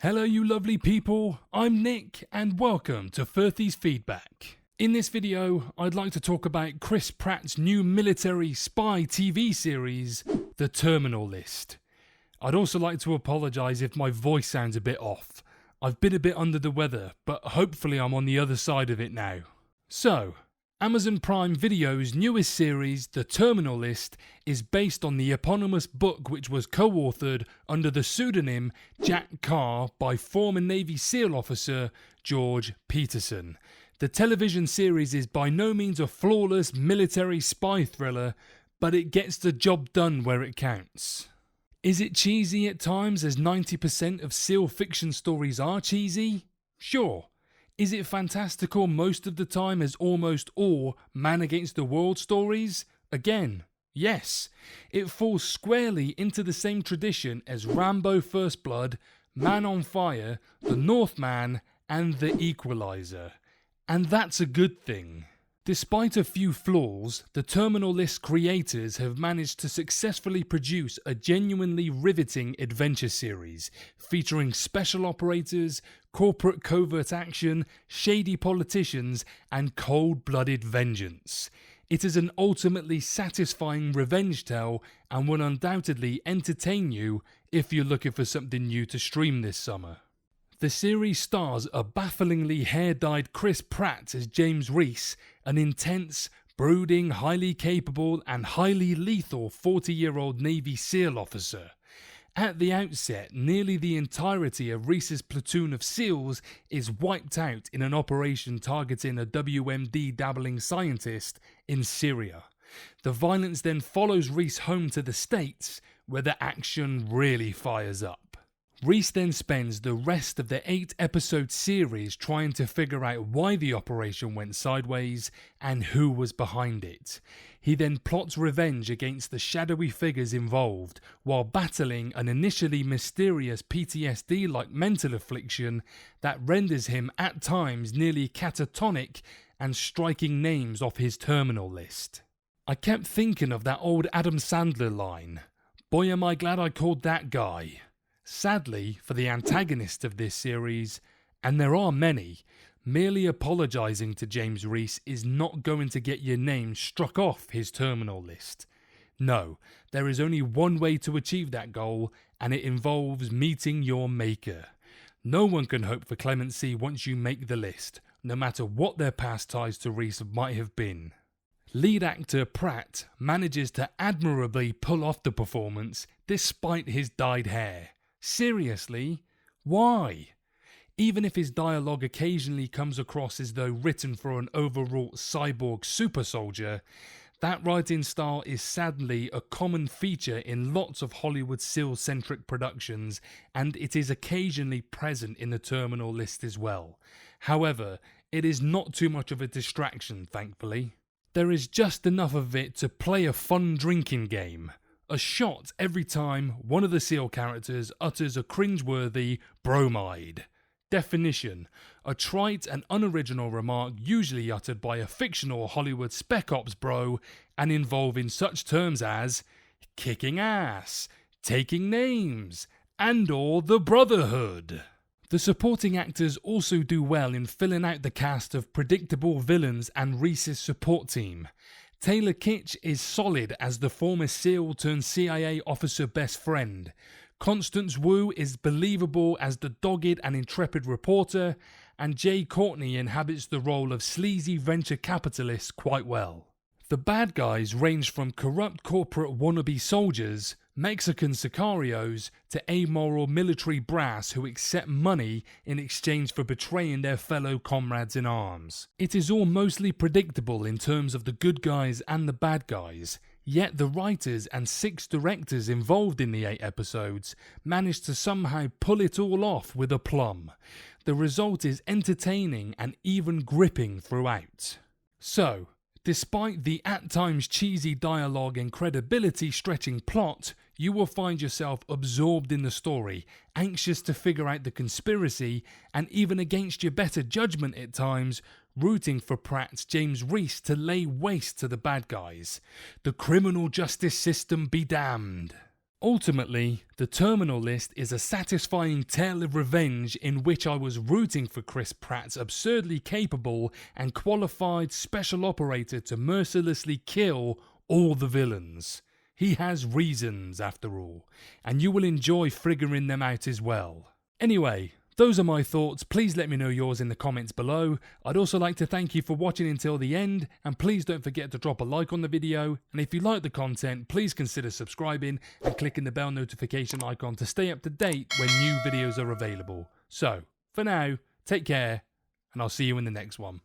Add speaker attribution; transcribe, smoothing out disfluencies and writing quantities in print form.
Speaker 1: Hello you lovely people, I'm Nick and welcome to Firthy's Feedback. In this video, I'd like to talk about Chris Pratt's new military spy TV series, The Terminal List. I'd also like to apologise if my voice sounds a bit off. I've been a bit under the weather, but hopefully I'm on the other side of it now. So, Amazon Prime Video's newest series, The Terminal List, is based on the eponymous book which was co-authored under the pseudonym Jack Carr by former Navy SEAL officer George Peterson. The television series is by no means a flawless military spy thriller, but it gets the job done where it counts. Is it cheesy at times, as 90% of SEAL fiction stories are cheesy? Sure. Is it fantastical most of the time, as almost all man against the world stories? Again, yes. It falls squarely into the same tradition as Rambo First Blood, Man on Fire, The Northman, and The Equalizer. And that's a good thing. Despite a few flaws, the Terminal List creators have managed to successfully produce a genuinely riveting adventure series featuring special operators, corporate covert action, shady politicians, and cold-blooded vengeance. It is an ultimately satisfying revenge tale and will undoubtedly entertain you if you're looking for something new to stream this summer. The series stars a bafflingly hair-dyed Chris Pratt as James Reese, an intense, brooding, highly capable and highly lethal 40-year-old Navy SEAL officer. At the outset, nearly the entirety of Reese's platoon of SEALs is wiped out in an operation targeting a WMD-dabbling scientist in Syria. The violence then follows Reese home to the States, where the action really fires up. Reese then spends the rest of the 8-episode series trying to figure out why the operation went sideways and who was behind it. He then plots revenge against the shadowy figures involved while battling an initially mysterious PTSD-like mental affliction that renders him at times nearly catatonic and striking names off his terminal list. I kept thinking of that old Adam Sandler line, "Boy am I glad I called that guy." Sadly, for the antagonist of this series, and there are many, merely apologising to James Reese is not going to get your name struck off his terminal list. No, there is only one way to achieve that goal, and it involves meeting your maker. No one can hope for clemency once you make the list, no matter what their past ties to Reese might have been. Lead actor Pratt manages to admirably pull off the performance despite his dyed hair. Seriously? Why? Even if his dialogue occasionally comes across as though written for an overwrought cyborg super soldier, that writing style is sadly a common feature in lots of Hollywood SEAL-centric productions, and it is occasionally present in the Terminal List as well. However, it is not too much of a distraction, thankfully. There is just enough of it to play a fun drinking game. A shot every time one of the SEAL characters utters a cringeworthy bromide. Definition: a trite and unoriginal remark usually uttered by a fictional Hollywood spec ops bro and involving such terms as kicking ass, taking names, and or the Brotherhood. The supporting actors also do well in filling out the cast of predictable villains and Reese's support team. Taylor Kitsch is solid as the former SEAL turned CIA officer best friend. Constance Wu is believable as the dogged and intrepid reporter, and Jay Courtney inhabits the role of sleazy venture capitalist quite well. The bad guys range from corrupt corporate wannabe soldiers, Mexican sicarios, to amoral military brass who accept money in exchange for betraying their fellow comrades in arms. It is all mostly predictable in terms of the good guys and the bad guys, yet the writers and 6 directors involved in the 8 episodes managed to somehow pull it all off with aplomb. The result is entertaining and even gripping throughout. So, despite the at times cheesy dialogue and credibility stretching plot, you will find yourself absorbed in the story, anxious to figure out the conspiracy, and even against your better judgment at times, rooting for Pratt's James Reese to lay waste to the bad guys. The criminal justice system be damned. Ultimately, the Terminal List is a satisfying tale of revenge in which I was rooting for Chris Pratt's absurdly capable and qualified special operator to mercilessly kill all the villains. He has reasons, after all, and you will enjoy figuring them out as well. Anyway, those are my thoughts. Please let me know yours in the comments below. I'd also like to thank you for watching until the end, and please don't forget to drop a like on the video, and if you like the content, please consider subscribing and clicking the bell notification icon to stay up to date when new videos are available. So, for now, take care, and I'll see you in the next one.